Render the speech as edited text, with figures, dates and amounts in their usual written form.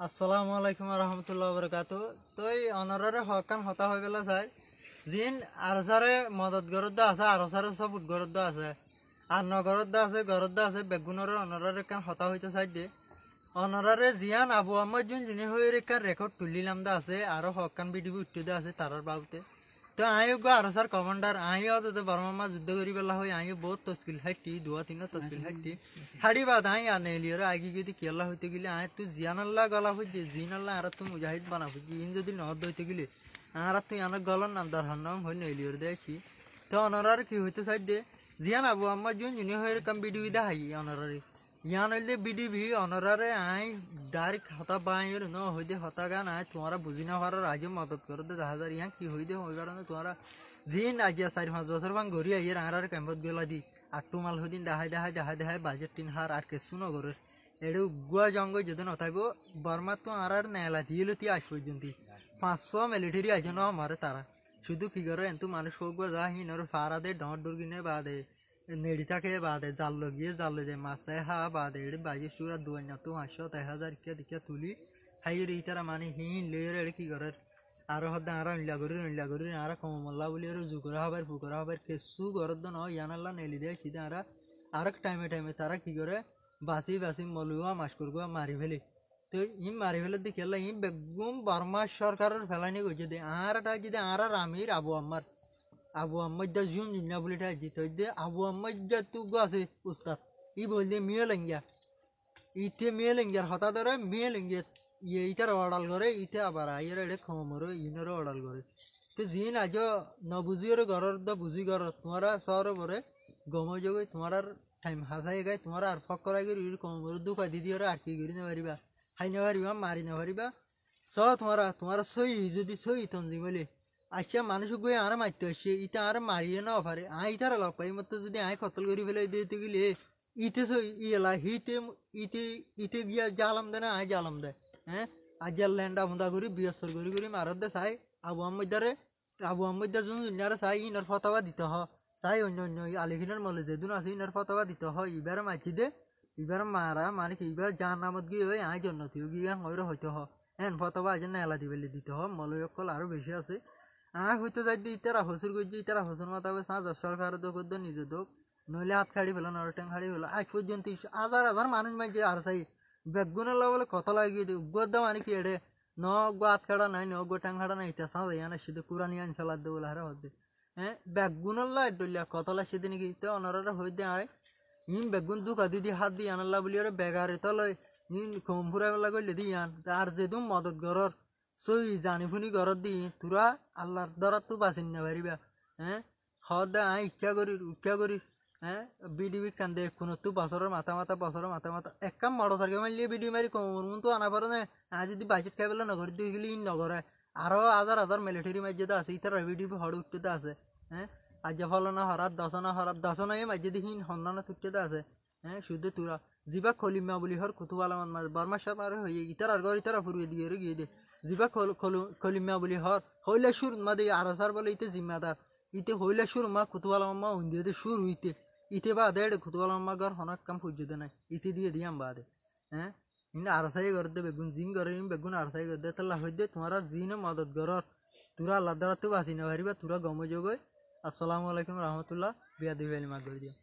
আসসালামু আলাইকুম রহমতুল্লাহ বরকাত। তো এই অনারারে হকান হতা হয়ে পেলা চাই জিন আরসারে মদত গরদ্দ আছে, আরসারে সব গরদ্দ আছে, আর নগরদ্দ আছে, গরদ্দ আছে। বেগুনের অনারারে কান হতা হইতে চাই দে অনারারে জিয়ান আবু আহমদ জুন জিনি হয়ে কান রেকর্ড তুলিলাম দা আছে, আরো হকান বিডিবি উঠতে দে আছে তারার বাবুতে। তো আইও গো আরসার কমান্ডার আইও তো বর্মা যুদ্ধ করি পেলা হয়ে আইও বহুত তস্কিল হাইটি দুয়া তিন তস্কিল হাইটি হাড়ি বাদ আই আনে লিওরে আগে যদি কেলা হইতে গেলে আয় তুই জিয়ান আল্লাহ গলা হইছে জিন আল্লাহ আর তুই মুজাহিদ বানা হইছি ইন যদি নদ হইতে গেলে আর তুই আনার গলার নান্দার হান্নাম হই নইলিওর দেখি। তো অনারার কি হইতে চাই দে জিয়ান আবু আম্মা জুন জুনি হয়ে কাম বিডিবি দা হাই অনারারে ইয়ান হইলে BDB অনারারে I direct Hota by ন হইতে হতা গান আয় তোমারা বুঝি না পারার আজও মদত করে দে 10,000 ইয়ান কি হইতে হইবার না তোমারা জিন আজিয়া 4-5 বছর বাং ঘুরি আইয়ের আর ক্যাম্পত গেলা দি আট্টু মাল হইদিন দেখাই দেখাই দেখাই দেখাই বাজেট টিন হার আর কেসু নগরের এডু গুয়া জঙ্গল যদি নথাইব বর্মা তো আর নেলা দিয়েলো তি আজ পর্যন্ত 500 মিলিটারি আইজ ন মারে তারা শুধু কি করে এন্তু মানুষ হোক যা হিনর ফারা দে ডর ডর কিনে বাদে নেড়ি থাকে বাদে জাল লগিয়ে জাল যায় মাছে হা বাদে এডে বাজি সুরা দুয়াই না তো 500-1000 ইকা দিকা তুলি হাইয়ের ইতারা মানে হিন লেয়ের এডে কি করে আর হদ্দা আর ইল্লা করি আর কমল্লা বলি আর জুকরা হবার ফুকরা হবার কেসু গরদ ন ইয়ানাল্লা নেলি দেয় সিধা আর টাইমে টাইমে তারা কি করে বাসি বাসি মলুয়া মাস করগুয়া মারি ফেলে। তো ইম মারি ফেলে দেখে ইম বেগুম বর্মা সরকারের ফেলানি গেছে দে আরটা যদি আর আমির আবু আম্মদ দা জুন জুনা বলে জিত দে আবু আম্মদ যা তু আছে উস্তাদ ই বল দে মিয়ে লেঙ্গিয়া ইতে মেয়ে লেঙ্গিয়ার হতা ধরে মেয়ে লেঙ্গিয়া ইটার অর্ডাল করে ইতে আবার আইয়ের এডে খমর ইনেরও অর্ডাল করে। তো জিন আজ নবুঝিওর ঘরের দ বুঝি ঘর তোমারা শহর পরে গম যোগে তোমার টাইম হাসাই গাই তোমার আর ফক করাই গেলি কমর দুঃখ দিদি ওরা আর কি করি না পারিবা খাই না পারিবা মারি না পারিবা তোমার সই যদি সই তঞ্জি বলে আসিয়া মানুষ গিয়ে আর মারতে আসছে ইটা আর মারিয়ে না পারে আই ইটার লগ পাই মতো যদি আই কতল করি ফেলে দিতে গেলে ইতে সই ইলা হিতে ইতে ইতে গিয়া জালাম দে না আই জালাম দে হ্যাঁ আজ ল্যান্ডা হুন্দা করি বিয়সর করি মারত দে চাই আবু আহমদারে যোন জুনিয়ারে চাই ইনার ফতাবা দিতে হ চাই অন্য অন্য আলিখিনার মলে যেদিন আছে ইনার ফতাবা দিতে হয় এবার মাছি দে এবার মারা মানে কি এবার যার নামত গিয়ে ওই আই জন্য গিয়ে হইরে হইতে হ হ্যাঁ ফতাবা আজ নেলা দিবেলে দিতে হ মলয়কল আরো বেশি আছে হইতে যাই দিয়ে ইতারা হসুর করছি ইতারা হসুর মাতাবে সরকার দোক নিজে দোক নইলে হাত খাড়ি ফেলো নর ট্যাং খাড়ি ফেলো আজ পর্যন্ত হাজার মানুষ মাইছে আর চাই বেগুনের বলে কত লাগিয়ে দিই উগ্র মানে কি এডে ন গো হাত খাড়া নাই ন গো ট্যাং খাড়া নাই ইতা সাঁজ না শুধু কুরানি আনসালাদ দে বলে হারে হতে হ্যাঁ বেগুনের লাই ডলিয়া কত লাই সেদিন কি তো অনারা হই দে আয় ইন বেগুন দুকা দিদি হাত দিয়ে আনাল্লা বলি ওরে বেগারে তো লয় ইন কম ফুরাই বেলা করলে দি আন আর যেদম মদত গরর সই জানি ফুনি গরত দি তোরা আল্লাহর দরাত তো বাঁচিন না পারিবা হ্যাঁ হদ দে আয় ইচ্ছা করি হ্যাঁ বিডিবি কান্দে কোনো তো বছরের মাথা এক কাম মারো সারকে মারলিয়ে বিডি মারি কমর মন তো আনা পারো না আজ যদি বাজেট খাই পেলে নগর দিয়ে গেলে ইন নগরে আরো হাজার মিলিটারি মাঝে তো আছে ইতার বিডিবি হড় উঠতে তো আছে হ্যাঁ আজ ফলনা হরাত দশনা মাঝে দেখি সন্ধানা তুটতে তো আছে হ্যাঁ শুধু তোরা জিবা খলিমা বলি হর কুতুবালা মাঝ বর্মা সাপ আর হয়ে ইতার আর ঘর ইতারা ফুরিয়ে দিয়ে গিয়ে দে জিবা খলিমা বলি হর হইলে সুর মা দে আর সার বলে ইতে জিম্মাদার ইতে হইলে সুর মা কুতুবালা মা উন্দিয়ে সুর হইতে ইতে বাদে কুতুবালা মা ঘর হনাক কাম ফুজতে নাই ইতে দিয়ে দিয়াম বাদে হ্যাঁ ইন্না আরসাই করে দে বেগুন জিং করে বেগুন আরসাই করে দে তাহলে হইতে তোমার জিনে মদত গরর তোরা আল্লাহ দ্বারা তো বাঁচি না পারিবা তোরা গম যোগ আসসালামু আলাইকুম রহমতুল্লাহ বিয়া দিবেলি মা করে দিয়া।